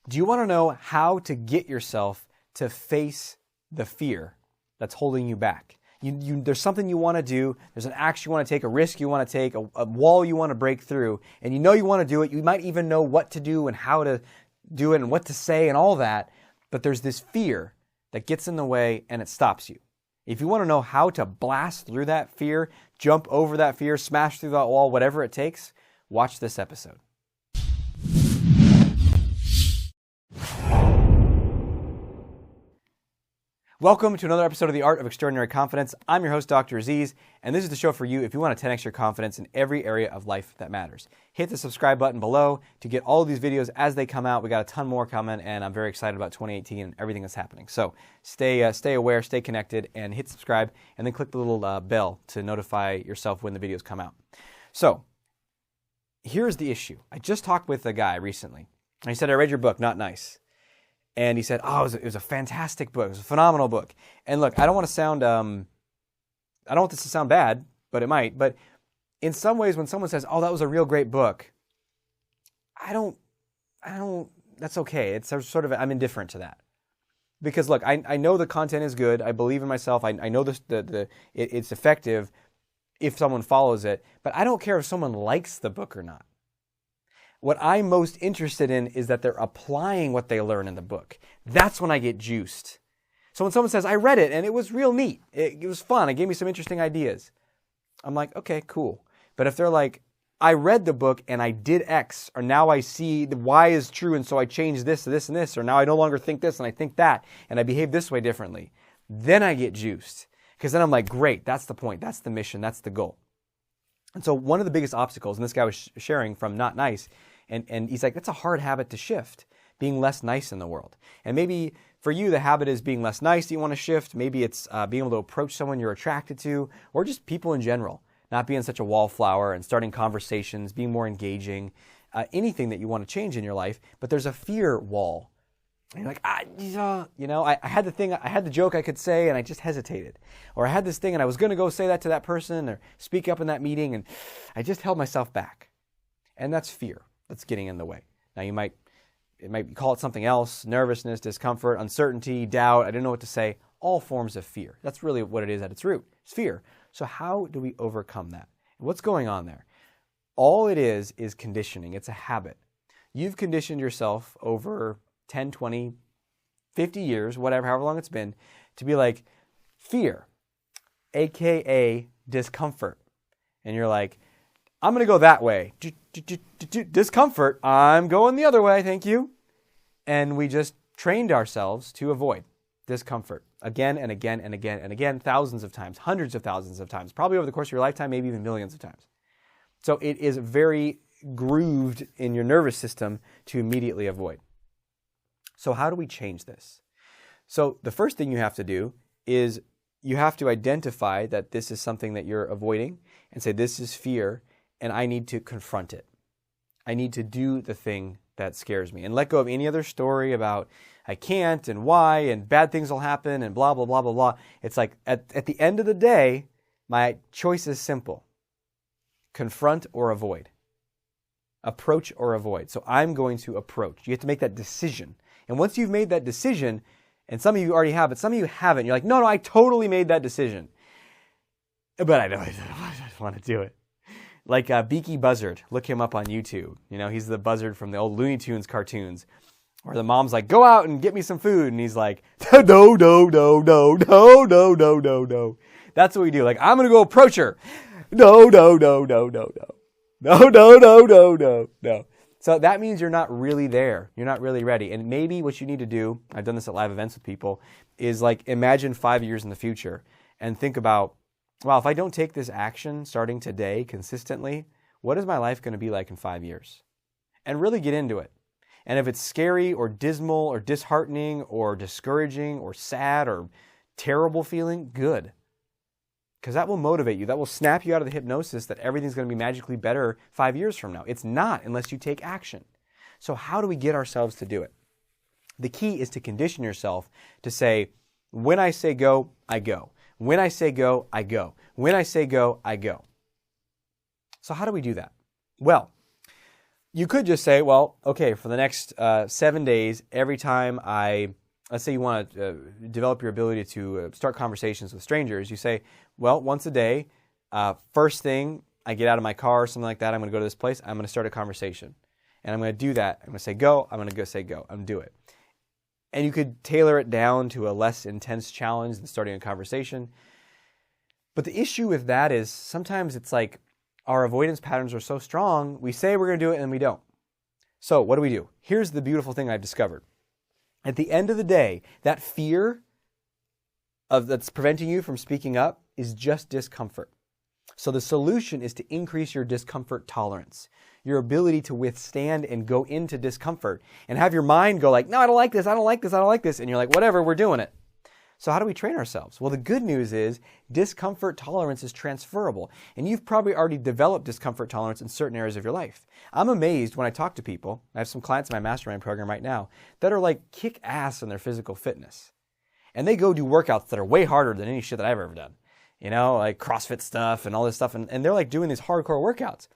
Do you want to know how to get yourself to face the fear that's holding you back? There's something you want to do, there's an action you want to take, a risk you want to take, a wall you want to break through, and you know you want to do it. You might even know what to do and how to do it and what to say and all that, but there's this fear that gets in the way and it stops you. If you want to know how to blast through that fear, jump over that fear, smash through that wall, whatever it takes, watch this episode. Welcome to another episode of The Art of Extraordinary Confidence. I'm your host, Dr. Aziz, and this is the show for you if you want to 10x your confidence in every area of life that matters. Hit the subscribe button below to get all of these videos as they come out. We got a ton more coming, and I'm very excited about 2018 and everything that's happening. So stay aware, stay connected, and hit subscribe, and then click the little bell to notify yourself when the videos come out. So here's the issue. I just talked with a guy recently, and he said, I read your book, Not Nice. And he said, oh, it was a fantastic book. It was a phenomenal book. And look, I don't want this to sound bad, but it might. But in some ways, when someone says, oh, that was a real great book, that's okay. It's sort of, I'm indifferent to that. Because look, I know the content is good. I believe in myself. I know it's effective if someone follows it. But I don't care if someone likes the book or not. What I'm most interested in is that they're applying what they learn in the book. That's when I get juiced. So when someone says, I read it and it was real neat, it was fun, it gave me some interesting ideas, I'm like, okay, cool. But if they're like, I read the book and I did X, or now I see the Y is true and so I changed this to this and this, or now I no longer think this and I think that, and I behave this way differently, then I get juiced. Because then I'm like, great, that's the point, that's the mission, that's the goal. And so one of the biggest obstacles, and this guy was sharing from Not Nice, and he's like, that's a hard habit to shift, being less nice in the world. And maybe for you, the habit is being less nice that you want to shift. Maybe it's being able to approach someone you're attracted to, or just people in general, not being such a wallflower and starting conversations, being more engaging, anything that you want to change in your life. But there's a fear wall. And you're like, I had the joke I could say, and I just hesitated. Or I had this thing, and I was going to go say that to that person or speak up in that meeting, and I just held myself back. And that's fear that's getting in the way. Now you might call it something else: nervousness, discomfort, uncertainty, doubt. I don't know what to say. All forms of fear. That's really what it is at its root. It's fear. So how do we overcome that? What's going on there? All it is conditioning. It's a habit. You've conditioned yourself over 10, 20, 50 years, whatever, however long it's been, to be like, fear, aka discomfort. And you're like, I'm going to go that way. Discomfort, I'm going the other way, thank you. And we just trained ourselves to avoid discomfort again and again and again and again, thousands of times, hundreds of thousands of times, probably over the course of your lifetime, maybe even millions of times. So it is very grooved in your nervous system to immediately avoid. So how do we change this? So the first thing you have to do is you have to identify that this is something that you're avoiding and say, this is fear, and I need to confront it. I need to do the thing that scares me and let go of any other story about I can't and why and bad things will happen and blah, blah, blah, blah, blah. It's like at the end of the day, my choice is simple. Confront or avoid. Approach or avoid. So I'm going to approach. You have to make that decision. And once you've made that decision, and some of you already have, but some of you haven't, you're like, no, I totally made that decision. But I don't want to do it. Like Beaky Buzzard, look him up on YouTube. You know, he's the buzzard from the old Looney Tunes cartoons. Where the mom's like, go out and get me some food. And he's like, no. That's what we do. Like, I'm going to go approach her. No. So that means you're not really there. You're not really ready. And maybe what you need to do, I've done this at live events with people, is like imagine 5 years in the future and think about, wow, if I don't take this action starting today consistently, what is my life going to be like in 5 years? And really get into it. And if it's scary or dismal or disheartening or discouraging or sad or terrible feeling, good. Because that will motivate you. That will snap you out of the hypnosis that everything's going to be magically better 5 years from now. It's not unless you take action. So how do we get ourselves to do it? The key is to condition yourself to say, when I say go, I go. When I say go, I go. When I say go, I go. So how do we do that? Well, You could just say, well, okay, for the next 7 days, every time let's say you want to develop your ability to start conversations with strangers, you say, well, once a day, first thing I get out of my car or something like that, I'm going to go to this place, I'm going to start a conversation. And I'm going to do that. I'm going to say go, I'm going to go say go. I'm going to do it. And you could tailor it down to a less intense challenge than starting a conversation. But the issue with that is sometimes it's like our avoidance patterns are so strong, we say we're going to do it and then we don't. So what do? Here's the beautiful thing I've discovered. At the end of the day, that fear that's preventing you from speaking up is just discomfort. So the solution is to increase your discomfort tolerance, your ability to withstand and go into discomfort and have your mind go like, no, I don't like this, I don't like this, I don't like this. And you're like, whatever, we're doing it. So how do we train ourselves? Well, the good news is discomfort tolerance is transferable. And you've probably already developed discomfort tolerance in certain areas of your life. I'm amazed when I talk to people, I have some clients in my mastermind program right now, that are like kick ass in their physical fitness. And they go do workouts that are way harder than any shit that I've ever done. You know, like CrossFit stuff and all this stuff. And they're like doing these hardcore workouts.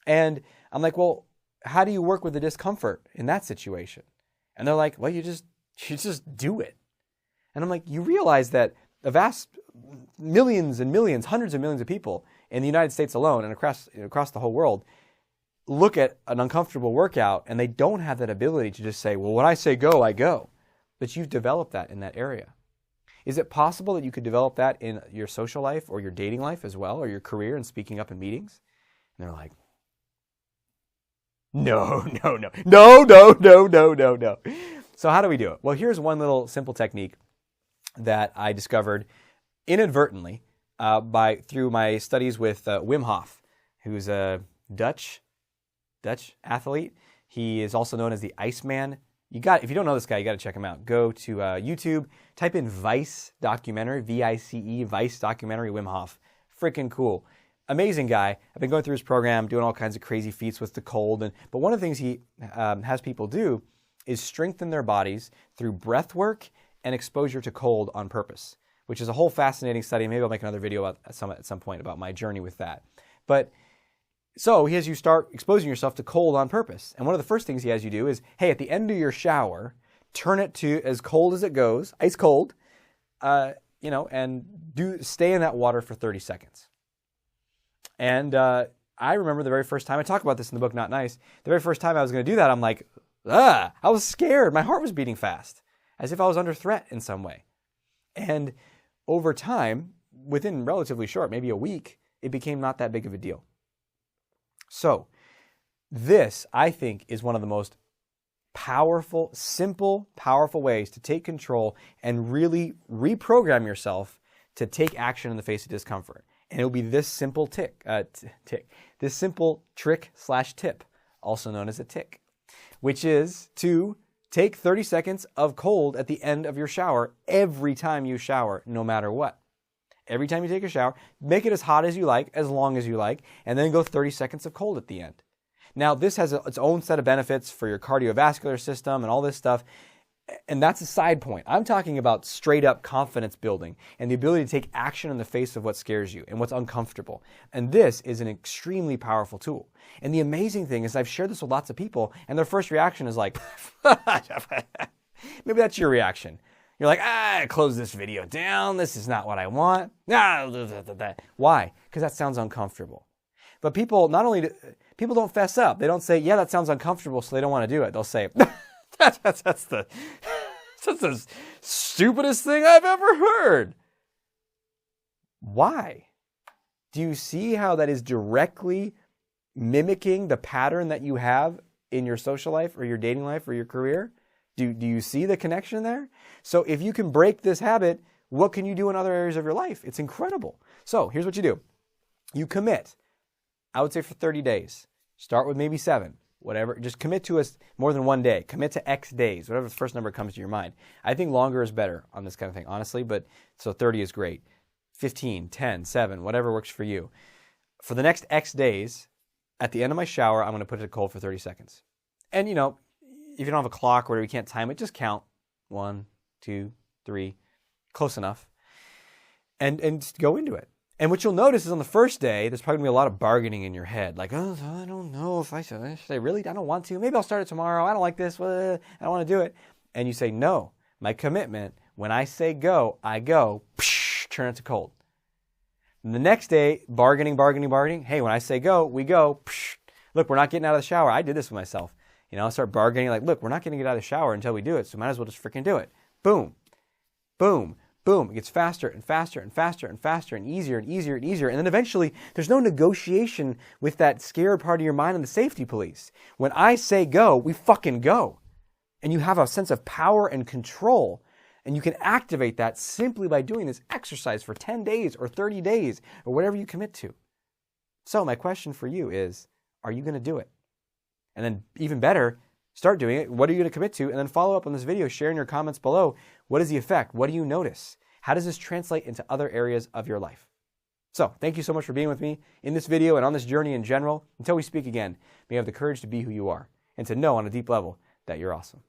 And I'm like, well, how do you work with the discomfort in that situation? And they're like, well, you just do it. And I'm like, you realize that a vast millions and millions, hundreds of millions of people in the United States alone and across the whole world look at an uncomfortable workout and they don't have that ability to just say, well, when I say go, I go. But you've developed that in that area. Is it possible that you could develop that in your social life or your dating life as well, or your career and speaking up in meetings? And they're like, no. So how do we do it? Well, here's one little simple technique that I discovered inadvertently through my studies with Wim Hof, who's a Dutch athlete. He is also known as the Iceman. If you don't know this guy, you got to check him out. Go to YouTube, type in Vice documentary, V-I-C-E, Vice documentary, Wim Hof. Freaking cool. Amazing guy. I've been going through his program, doing all kinds of crazy feats with the cold. But one of the things he has people do is strengthen their bodies through breath work and exposure to cold on purpose, which is a whole fascinating study. Maybe I'll make another video at some point about my journey with that. But so he has you start exposing yourself to cold on purpose. And one of the first things he has you do is, hey, at the end of your shower, turn it to as cold as it goes, ice cold, and stay in that water for 30 seconds. And I remember the very first time, I talk about this in the book, Not Nice, the very first time I was going to do that, I'm like, I was scared. My heart was beating fast, as if I was under threat in some way. And over time, within relatively short, maybe a week, it became not that big of a deal. So this, I think, is one of the most powerful, simple, powerful ways to take control and really reprogram yourself to take action in the face of discomfort. And it will be this simple this simple trick/tip, also known as a tick, which is to take 30 seconds of cold at the end of your shower every time you shower, no matter what. Every time you take a shower, make it as hot as you like, as long as you like, and then go 30 seconds of cold at the end. Now, this has its own set of benefits for your cardiovascular system and all this stuff, and that's a side point. I'm talking about straight up confidence building and the ability to take action in the face of what scares you and what's uncomfortable. And this is an extremely powerful tool. And the amazing thing is I've shared this with lots of people, and their first reaction is like, maybe that's your reaction. You're like, close this video down. This is not what I want. Why? Because that sounds uncomfortable. But people don't fess up. They don't say, yeah, that sounds uncomfortable, so they don't want to do it. They'll say, that's the stupidest thing I've ever heard. Why? Do you see how that is directly mimicking the pattern that you have in your social life or your dating life or your career? Do you see the connection there? So if you can break this habit, what can you do in other areas of your life? It's incredible. So here's what you do. You commit, I would say for 30 days. Start with maybe 7, whatever. Just commit to more than one day. Commit to X days, whatever the first number comes to your mind. I think longer is better on this kind of thing, honestly, but so 30 is great. 15, 10, 7, whatever works for you. For the next X days, at the end of my shower, I'm going to put it to cold for 30 seconds. And, if you don't have a clock or whatever, you can't time it, just count 1, 2, 3, close enough, and just go into it. And what you'll notice is on the first day, there's probably going to be a lot of bargaining in your head. Like, oh, I don't know if I should I really? I don't want to. Maybe I'll start it tomorrow. I don't like this. I don't want to do it. And you say, no, my commitment, when I say go, I go. Psh, turn it to cold. And the next day, bargaining. Hey, when I say go, we go. Psh, look, we're not getting out of the shower. I did this with myself. I start bargaining like, look, we're not going to get out of the shower until we do it. So might as well just freaking do it. Boom, boom. Boom, it gets faster and faster and faster and faster and easier and easier and easier. And then eventually, there's no negotiation with that scared part of your mind and the safety police. When I say go, we fucking go. And you have a sense of power and control. And you can activate that simply by doing this exercise for 10 days or 30 days or whatever you commit to. So my question for you is, are you going to do it? And then even better, start doing it. What are you going to commit to? And then follow up on this video, share in your comments below. What is the effect? What do you notice? How does this translate into other areas of your life? So, thank you so much for being with me in this video and on this journey in general. Until we speak again, may you have the courage to be who you are and to know on a deep level that you're awesome.